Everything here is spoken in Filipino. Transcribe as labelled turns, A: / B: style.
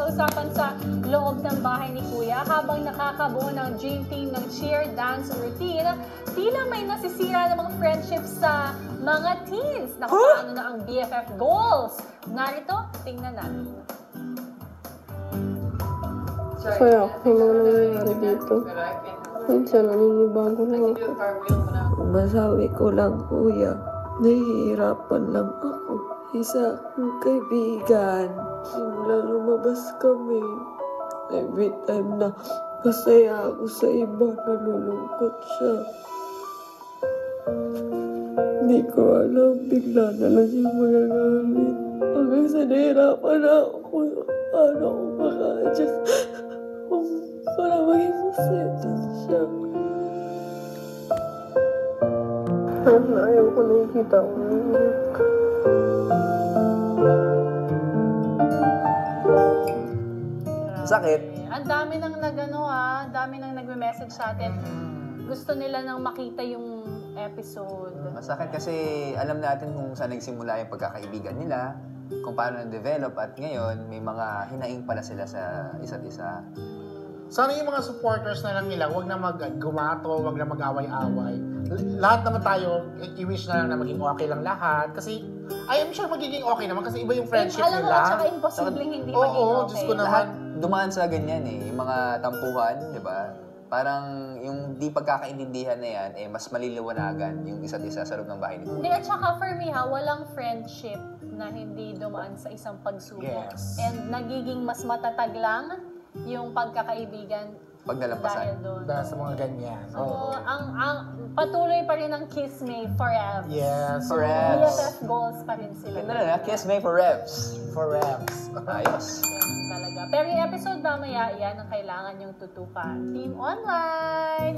A: pinag-uusapan sa loob ng bahay ni Kuya habang nakakabuo ng dream team ng cheer dance routine. Tila may nasisira namang friendship sa mga teens. Paano na ang BFF goals? Narito, tingnan natin.
B: Kaya ako mga nangyayari dito. Minsan naninibago na ako. Masabi ko lang, Kuya, nahihirapan lang ako. Isa akong kaibigan. Simula lumabas kami. Every time na masaya ako sa iba, nalulungkot siya. Hindi ko alam, bigla na lang yung magagalit. Hanggang sa nahirapan na ako kung paano ako maka-adjust. Para maging masaya siya. Ayaw ko nakikita ko.
C: Sakit.
A: Ang dami nang ang dami nang nagme-message sa atin. Gusto nila nang makita yung episode.
C: Masakit kasi alam natin kung saan nagsimula yung pagkakaibigan nila, kung paano na-develop at ngayon may mga hinaing pala sila sa isa't isa.
D: Sana yung mga supporters na lang nila, wag na mag-gumato, wag na mag-away-away. Lahat naman tayo, i-wish na lang na maging okay lang lahat. Kasi, I am sure magiging okay naman kasi iba yung friendship
A: alam
D: nila.
A: Alam mo, tsaka imposibleng hindi maging okay.
D: Oo, Diyos ko naman.
C: Lahat dumaan sa ganyan eh. Yung mga tampuhan, di ba? Parang yung di pagkakaintindihan na yan, mas maliliwanagan yung isa't isa sa loob ng bahay nito.
A: Hindi, at saka for me walang friendship na hindi dumaan sa isang pagsubok.
D: Yes.
A: And nagiging mas matatag lang yung pagkakaibigan
C: pag nalampasan.
A: dahil doon.
D: Dahil sa mga ganyan.
A: So, ang patuloy pa rin ang Kiss Me forever.
D: Yes.
C: Forever.
A: BFF goals pa rin sila.
C: Ganda na, Kiss Me for Reps.
D: For reps.
C: Ayos.
A: Yan talaga. Pero yung episode mamaya, yan ang kailangan yung tutukan. Team Online!